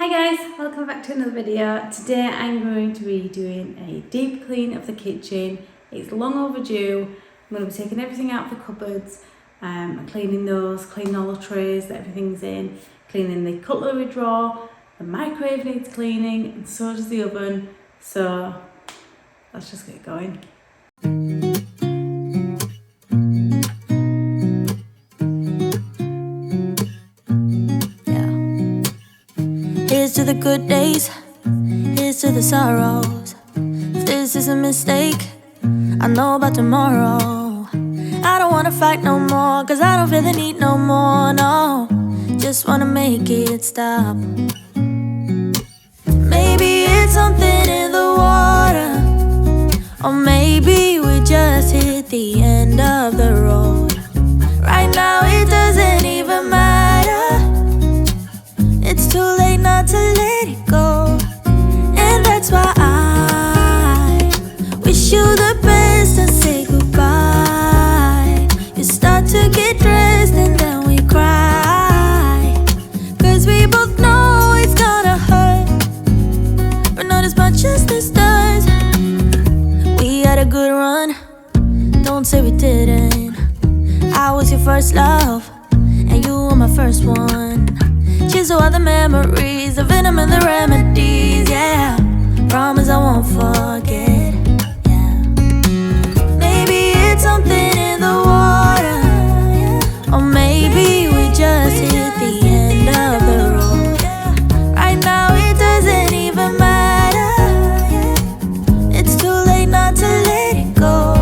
guys, welcome back to another video. Today I'm going to be doing a deep clean of the kitchen. It's long overdue. I'm going to be taking everything out of the cupboards, cleaning those, cleaning all the trays that everything's in, cleaning the cutlery drawer. The microwave needs cleaning and so does the oven. So let's just get going. Here's to the good days, here's to the sorrows. If this is a mistake, I know about tomorrow. I don't wanna fight no more, cause I don't feel the need no more, no. Just wanna make it stop. Maybe it's something in the water, or maybe we just hit the end of the road. Right now it doesn't even matter. It's too late not to let it go. And that's why I wish you the best and say goodbye. You start to get dressed and then we cry, cause we both know it's gonna hurt, but not as much as this does. We had a good run, don't say we didn't. I was your first love and you were my first one. Cheers to all the memories, the venom and the remedies, yeah. Promise I won't forget, yeah. Maybe it's something in the water, or maybe we just hit the end of the road. Right now it doesn't even matter. It's too late not to let it go.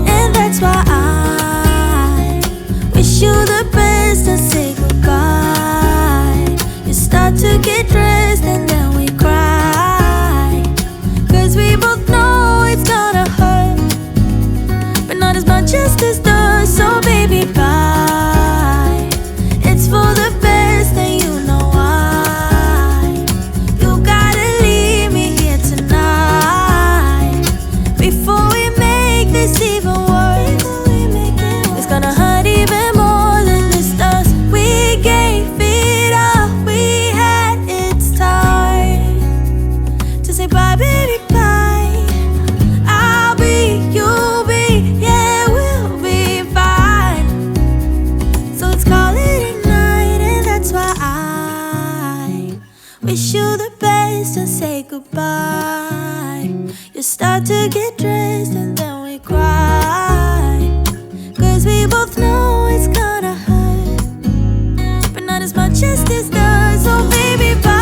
And that's why I wish you the best and say goodbye. Start to get dressed and then we cry, cause we both know it's gonna hurt, but not as much as this does. So baby, bye. It's for the best and you know why. You gotta leave me here tonight before we make this even worse. It's gonna hurt even more than this does. We gave it up. Say bye, baby, bye. I'll be, you'll be, yeah, we'll be fine. So let's call it a night, and that's why I wish you the best and say goodbye. You start to get dressed and then we cry, cause we both know it's gonna hurt, but not as much as this does. So baby, bye.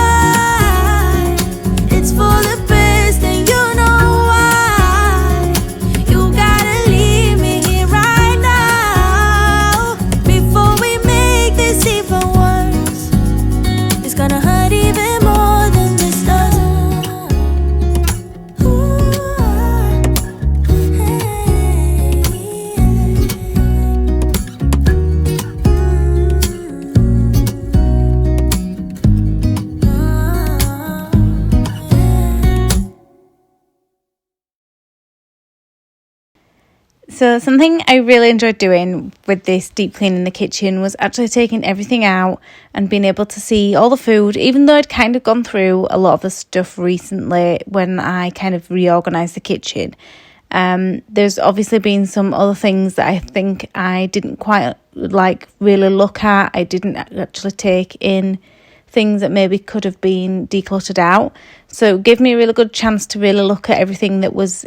It's for the best and you know why. You gotta leave me here right now before we make this even worse. It's gonna hurt even more than this does. So something I really enjoyed doing with this deep clean in the kitchen was actually taking everything out and being able to see all the food, even though I'd kind of gone through a lot of the stuff recently when I kind of reorganised the kitchen. There's obviously been some other things that I think I didn't quite really look at. I didn't actually take in things that maybe could have been decluttered out. So it gave me a really good chance to really look at everything that was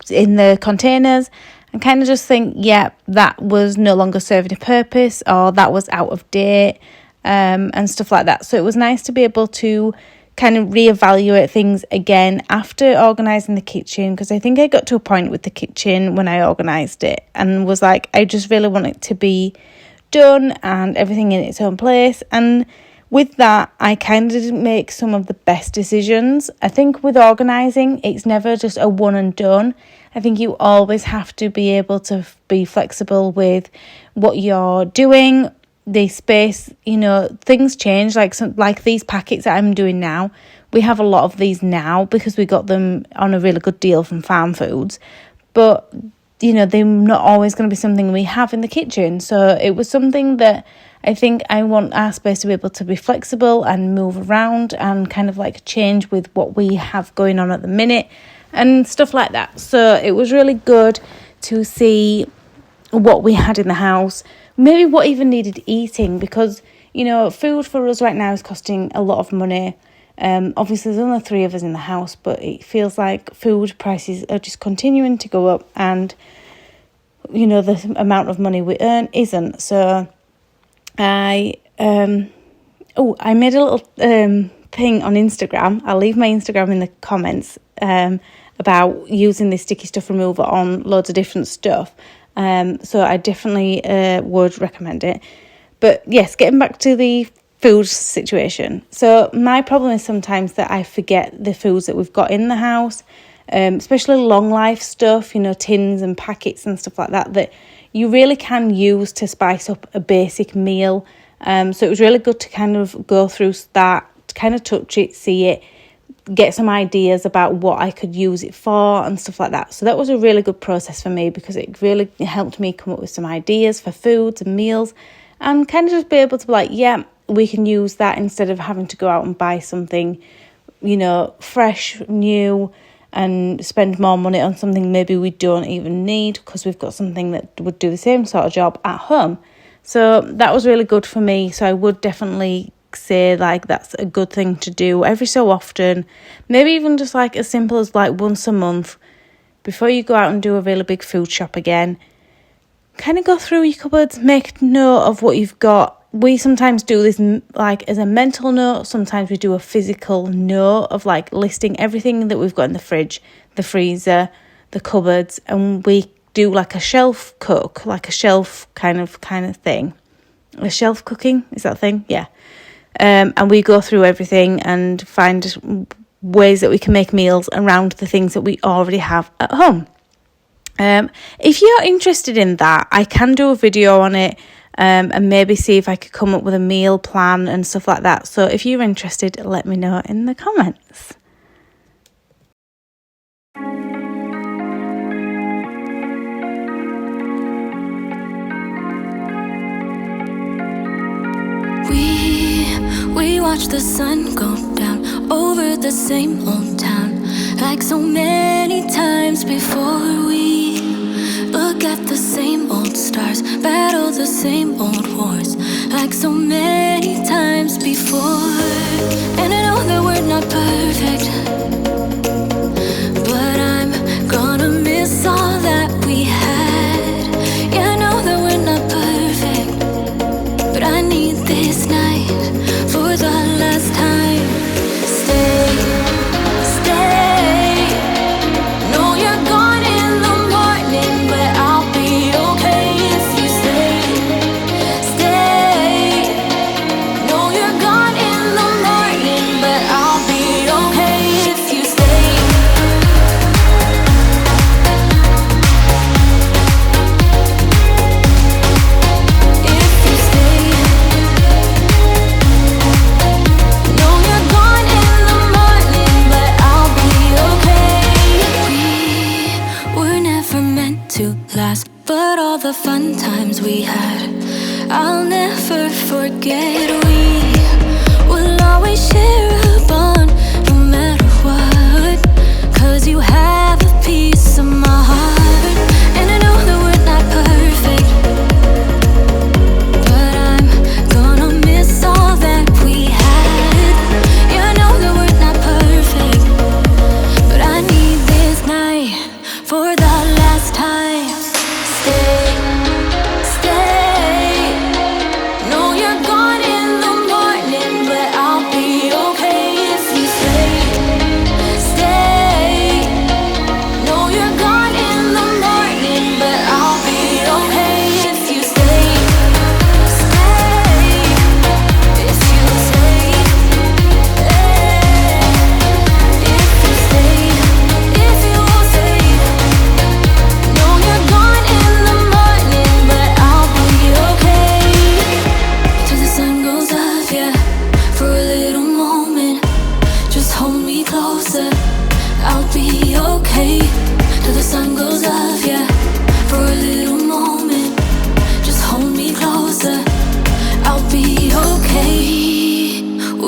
in the containers and kind of just think, yeah, that was no longer serving a purpose, or that was out of date, and stuff like that. So it was nice to be able to kind of reevaluate things again after organising the kitchen, because I think I got to a point with the kitchen when I organised it and was like, I just really want it to be done and everything in its own place. And with that, I kind of didn't make some of the best decisions. I think with organising, it's never just a one and done. I think you always have to be able to be flexible with what you're doing, the space, things change. Like these packets that I'm doing now, we have a lot of these now because we got them on a really good deal from Farm Foods. But they're not always going to be something we have in the kitchen. So it was something that I think I want our space to be able to be flexible and move around and kind of like change with what we have going on at the minute and stuff like that. So it was really good to see what we had in the house, maybe what even needed eating, because, you know, food for us right now is costing a lot of money. Obviously there's only 3 of us in the house, but it feels like food prices are just continuing to go up, and, you know, the amount of money we earn isn't. So I made a little thing on Instagram. I'll leave my Instagram in the comments about using this sticky stuff remover on loads of different stuff. So I definitely would recommend it. But yes, getting back to the food situation. So my problem is sometimes that I forget the foods that we've got in the house, especially long life stuff, you know, tins and packets and stuff like that, that you really can use to spice up a basic meal. So it was really good to kind of go through that, kind of touch it, see it, get some ideas about what I could use it for and stuff like that. So that was a really good process for me, because it really helped me come up with some ideas for foods and meals, and kind of just be able to be like, yeah, we can use that instead of having to go out and buy something, you know, fresh, new, and spend more money on something maybe we don't even need, because we've got something that would do the same sort of job at home. So that was really good for me. So I would definitely say like that's a good thing to do every so often, maybe even just like as simple as like once a month before you go out and do a really big food shop again. Kind of go through your cupboards, make note of what you've got. We sometimes do this like as a mental note, sometimes we do a physical note of like listing everything that we've got in the fridge, the freezer, the cupboards, and we do like a shelf cook, like a shelf kind of thing. A shelf cooking, is that a thing? Yeah. And we go through everything and find ways that we can make meals around the things that we already have at home. If you're interested in that, I can do a video on it, and maybe see if I could come up with a meal plan and stuff like that. So if you're interested, let me know in the comments. We watch the sun go down over the same old town, like so many times before. We look at the same old stars, battle the same old wars, like so many times before. And I know that we're not perfect, but I'm gonna miss all that we had. Yeah, I know that we're not perfect, but I need this night for the last time. Stay. No, you're gone in the morning, but I'll be okay if you stay. No, you're gone in the morning, but I'll be okay if you stay. If you stay. No, you're gone in the morning, but I'll be okay. We were never meant to last, but all the fun times we had, I'll never forget. We will always share a bond, no matter what, 'cause you have a piece of my heart. And I know that we're not perfect, but I'm gonna miss all that we had. Yeah, I know that we're not perfect, but I need this night for the last time. Stay. No, you're gone in the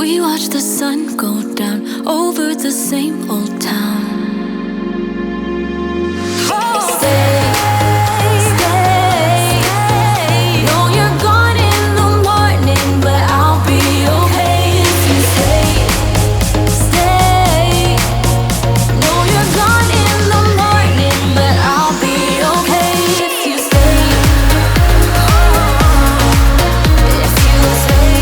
We watch the sun go down over the same old town. Stay, stay. Know you're gone in the morning, but I'll be okay if you stay, stay. Know you're gone in the morning, but I'll be okay if you stay. If you stay.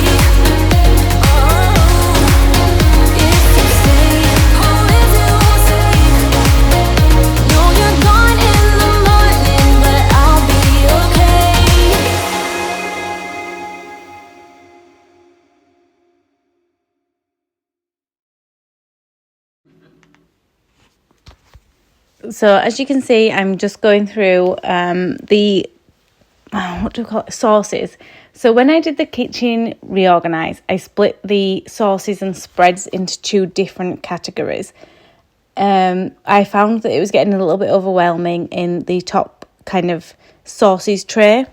So as you can see, I'm just going through the what do we call it, sauces. So when I did the kitchen reorganize, I split the sauces and spreads into 2 different categories. I found that it was getting a little bit overwhelming in the top kind of sauces tray.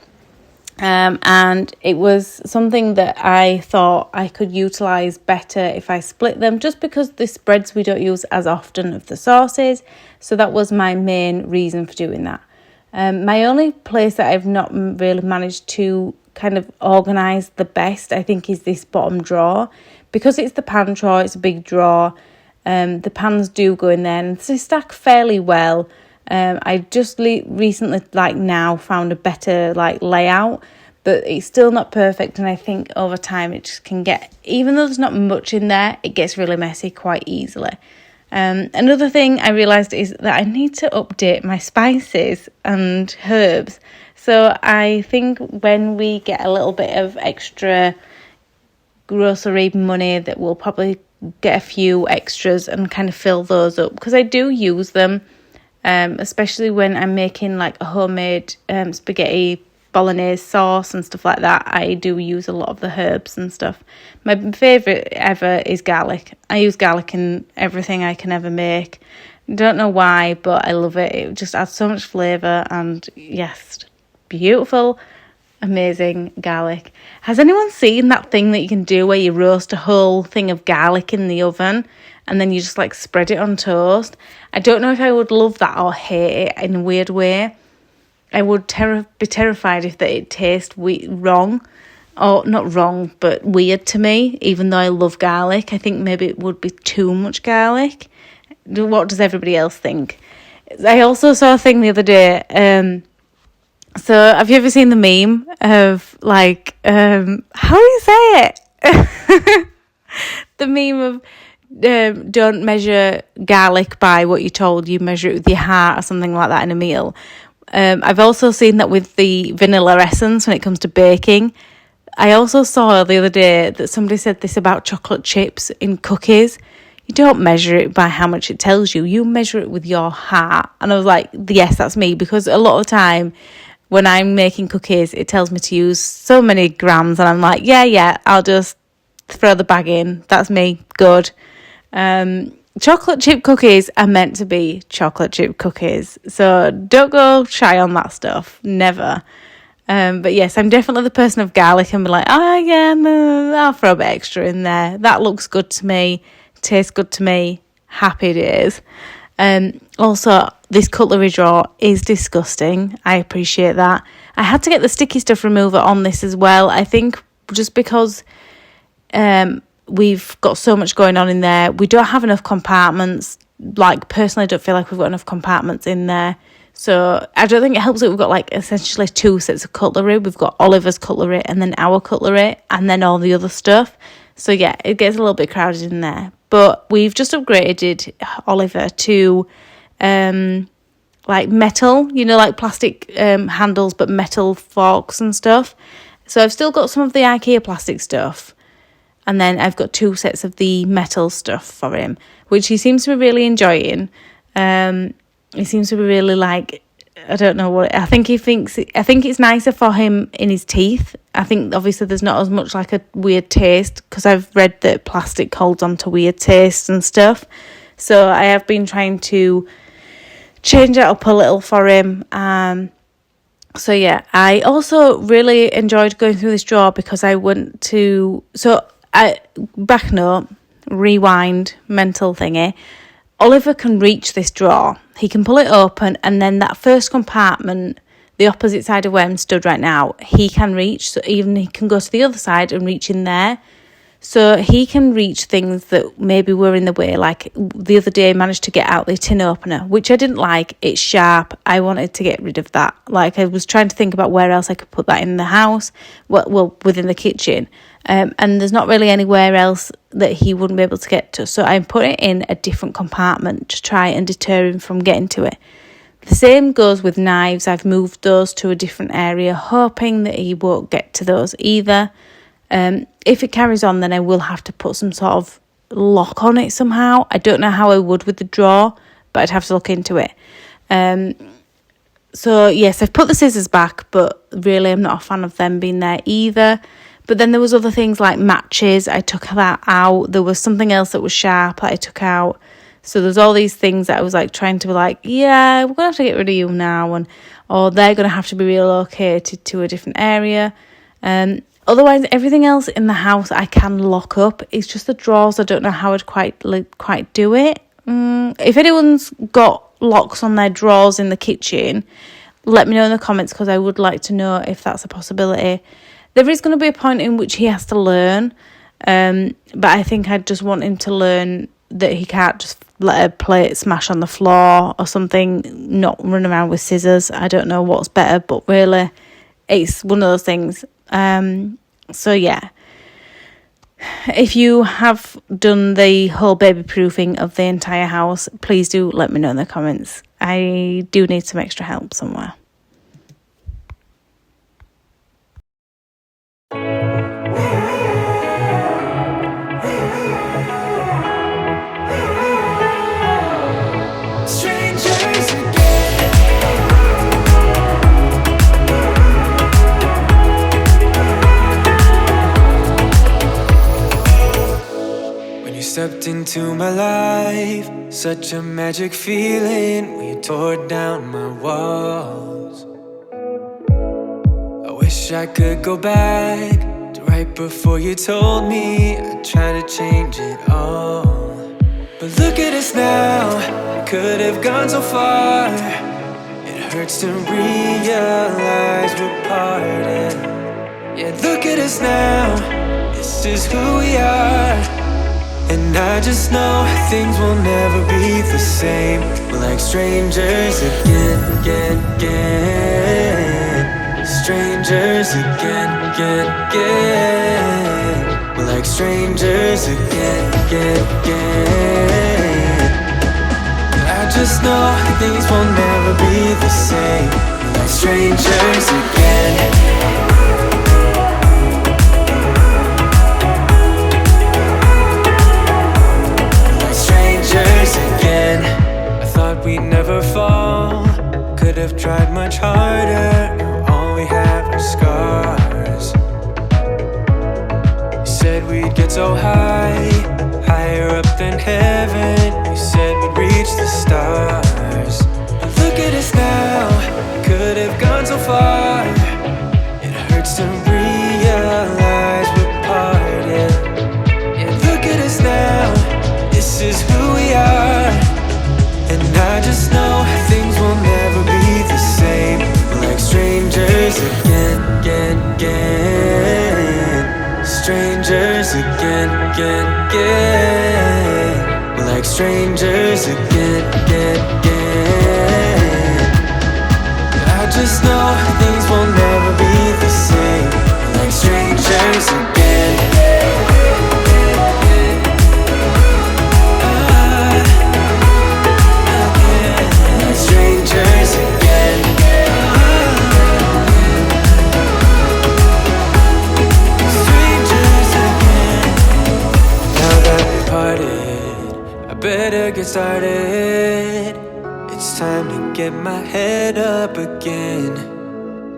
And it was something that I thought I could utilise better if I split them, just because the spreads we don't use as often of the sauces. So that was my main reason for doing that. My only place that I've not really managed to kind of organise the best, I think, is this bottom drawer. Because it's the pan drawer, it's a big drawer. The pans do go in there and they stack fairly well. I just recently, now, found a better layout, but it's still not perfect, and I think over time it just can get, even though there's not much in there, it gets really messy quite easily. Another thing I realised is that I need to update my spices and herbs. So I think when we get a little bit of extra grocery money, that we'll probably get a few extras and kind of fill those up, because I do use them. Especially when I'm making a homemade spaghetti bolognese sauce and stuff like that, I do use a lot of the herbs and stuff. My favourite ever is garlic. I use garlic in everything I can ever make. Don't know why, but I love it. It just adds so much flavour, and yes, beautiful, amazing garlic. Has anyone seen that thing that you can do where you roast a whole thing of garlic in the oven and then you just spread it on toast? I don't know if I would love that or hate it in a weird way. I would be terrified if it tastes wrong, or not wrong, but weird to me, even though I love garlic. I think maybe it would be too much garlic. What does everybody else think? I also saw a thing the other day. So have you ever seen the meme of how do you say it? The meme of don't measure garlic by what you're told, you measure it with your heart, or something like that in a meal. I've also seen that with the vanilla essence when it comes to baking. I also saw the other day that somebody said this about chocolate chips in cookies. You don't measure it by how much it tells you, you measure it with your heart. And I was like, yes, that's me, because a lot of the time when I'm making cookies, it tells me to use so many grams, and I'm like, yeah, I'll just throw the bag in. That's me. Good. Chocolate chip cookies are meant to be chocolate chip cookies, so don't go shy on that stuff. Never. But yes, I'm definitely the person of garlic and be like, I'll throw a bit extra in there. That looks good to me. Tastes good to me. Happy days. Also, this cutlery drawer is disgusting. I appreciate that. I had to get the sticky stuff remover on this as well. I think just because we've got so much going on in there, we don't have enough compartments. Personally, I don't feel like we've got enough compartments in there. So I don't think it helps that we've got essentially 2 sets of cutlery. We've got Oliver's cutlery and then our cutlery and then all the other stuff. So yeah, it gets a little bit crowded in there. But we've just upgraded Oliver to metal, plastic handles, but metal forks and stuff. So I've still got some of the IKEA plastic stuff. And then I've got 2 sets of the metal stuff for him, which he seems to be really enjoying. He seems to be really I don't know what, I think it's nicer for him in his teeth. I think obviously there's not as much a weird taste, because I've read that plastic holds on to weird tastes and stuff. So I have been trying to change it up a little for him. So yeah, I also really enjoyed going through this drawer because I went to, so back note, rewind, mental thingy. Oliver can reach this drawer. He can pull it open, and then that first compartment, the opposite side of where I'm stood right now, he can reach. So even he can go to the other side and reach in there. So he can reach things that maybe were in the way. Like the other day, I managed to get out the tin opener, which I didn't like. It's sharp. I wanted to get rid of that. Like I was trying to think about where else I could put that in the house. Well, within the kitchen. And there's not really anywhere else that he wouldn't be able to get to. So I put it in a different compartment to try and deter him from getting to it. The same goes with knives. I've moved those to a different area, hoping that he won't get to those either. If it carries on, then I will have to put some sort of lock on it somehow. I don't know how I would with the drawer, but I'd have to look into it. So yes, I've put the scissors back, but really I'm not a fan of them being there either. But then there was other things like matches. I took that out. There was something else that was sharp that I took out. So there's all these things that I was like trying to be like, yeah, we're going to have to get rid of you now. Or they're going to have to be relocated to a different area. Otherwise, everything else in the house I can lock up. It's just the drawers. I don't know how I'd quite do it. If anyone's got locks on their drawers in the kitchen, let me know in the comments, because I would like to know if that's a possibility. There is going to be a point in which he has to learn, but I think I just want him to learn that he can't just let a plate smash on the floor or something, not run around with scissors. I don't know what's better, but really it's one of those things. So yeah, if you have done the whole baby proofing of the entire house, please do let me know in the comments. I do need some extra help somewhere. Stepped into my life, such a magic feeling when you tore down my walls. I wish I could go back to right before you told me I'd try to change it all. But look at us now, I could have gone so far. It hurts to realize we're parted. Yeah, look at us now, this is who we are. And I just know things will never be the same. We're like strangers again. Strangers again. We're like strangers again. I just know things will never be the same. We're like strangers again. Again, I thought we'd never fall. Could have tried much harder. Now all we have are scars. You said we'd get so high, higher up than heaven. You said we'd reach the stars. But look at us now, could have gone so far. It hurts to realize we're parted. Yeah, look at us now, this is who we are. And I just know things will never be the same. We're like strangers again. Strangers again. We're like strangers again. I just know things will never be the same. We're like strangers again. Better get started. It's time to get my head up again.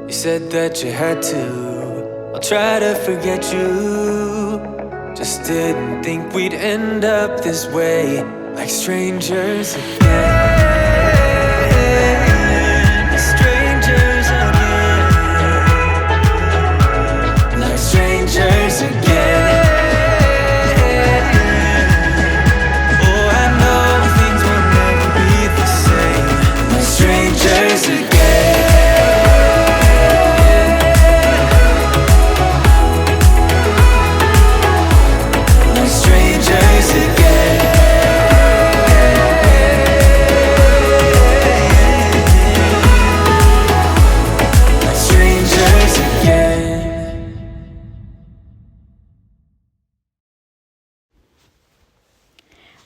You said that you had to. I'll try to forget you. Just didn't think we'd end up this way, like strangers again. Strangers again. Like strangers again.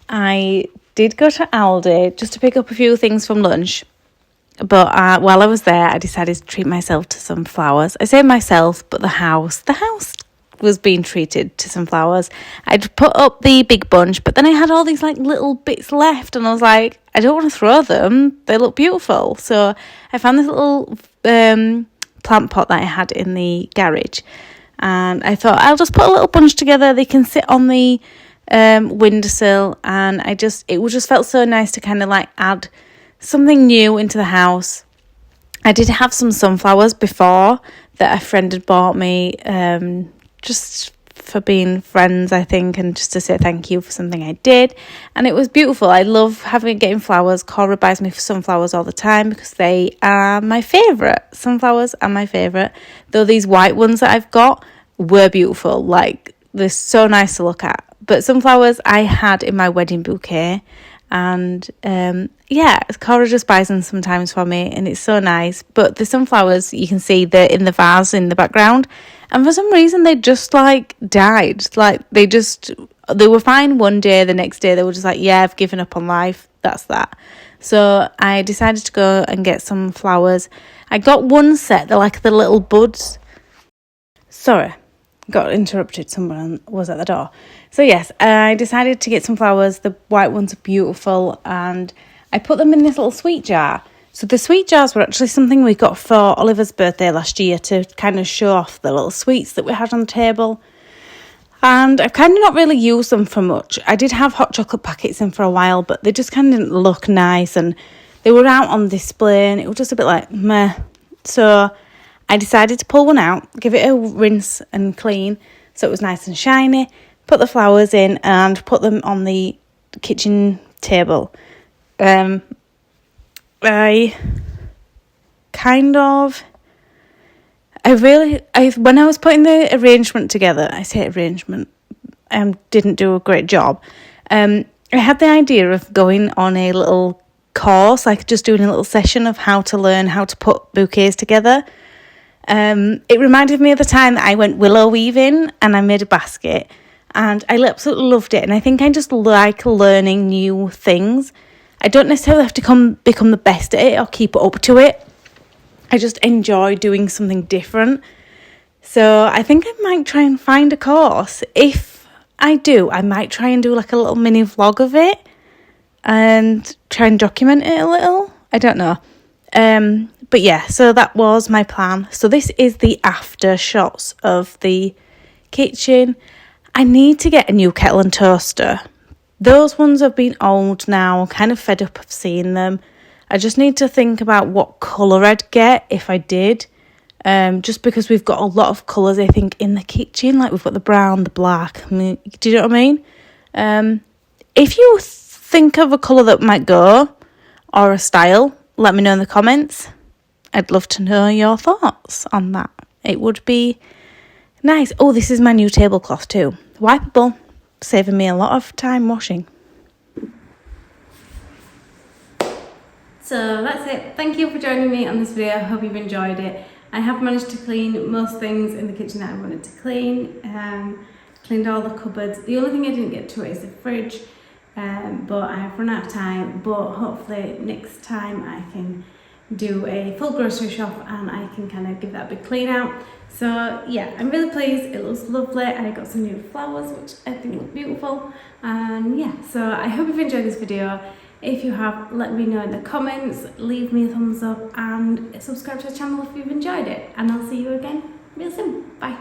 I did go to Aldi just to pick up a few things from lunch. But while I was there, I decided to treat myself to some flowers. I say myself, but the house was being treated to some flowers. I'd put up the big bunch, but then I had all these like little bits left, and I was like, I don't want to throw them. They look beautiful. So I found this little plant pot that I had in the garage, and I thought I'll just put a little bunch together. They can sit on the windowsill, and it just felt so nice to kind of like add something new into the house. I did have some sunflowers before that a friend had bought me, just for being friends, I think, and just to say thank you for something I did. And it was beautiful. I love getting flowers. Cora buys me sunflowers all the time because they are my favourite. Sunflowers are my favourite. Though these white ones that I've got were beautiful. Like, they're so nice to look at. But sunflowers I had in my wedding bouquet. And Cora just buys them sometimes for me, and it's so nice. But the sunflowers, you can see they're in the vase in the background, and for some reason they just like died. Like they were fine one day, the next day they were just like, yeah, I've given up on life, that's that. So I decided to go and get some flowers. I got one set, they're like the little buds. Sorry, got interrupted, someone was at the door. So yes, I decided to get some flowers. The white ones are beautiful, and I put them in this little sweet jar. So the sweet jars were actually something we got for Oliver's birthday last year to kind of show off the little sweets that we had on the table. And I've kind of not really used them for much. I did have hot chocolate packets in for a while, but they just kind of didn't look nice, and they were out on display, and it was just a bit like meh. So I decided to pull one out, give it a rinse and clean so it was nice and shiny, put the flowers in and put them on the kitchen table. When I was putting the arrangement together, I say arrangement, didn't do a great job. I had the idea of going on a little course, like just doing a little session of how to learn how to put bouquets together. It reminded me of the time that I went willow weaving and I made a basket, and I absolutely loved it. And I think I just like learning new things. I don't necessarily have to become the best at it or keep up to it. I just enjoy doing something different. So I think I might try and find a course. If I do, I might try and do like a little mini vlog of it and try and document it a little. I don't know. But yeah, so that was my plan. So this is the after shots of the kitchen. I need to get a new kettle and toaster. Those ones have been old now, kind of fed up of seeing them. I just need to think about what colour I'd get if I did. Just because we've got a lot of colours, I think, in the kitchen. Like we've got the brown, the black. I mean, do you know what I mean? If you think of a colour that might go, or a style, let me know in the comments. I'd love to know your thoughts on that. It would be nice. Oh, this is my new tablecloth too. Wipeable. Saving me a lot of time washing. So that's it. Thank you for joining me on this video. I hope you've enjoyed it. I have managed to clean most things in the kitchen that I wanted to clean. Cleaned all the cupboards. The only thing I didn't get to is the fridge. But I have run out of time. But hopefully next time I can do a full grocery shop and I can kind of give that a big clean out. So yeah, I'm really pleased. It looks lovely. I got some new flowers which I think look beautiful, and yeah, so I hope you've enjoyed this video. If you have, let me know in the comments, leave me a thumbs up and subscribe to the channel if you've enjoyed it, and I'll see you again real soon. Bye.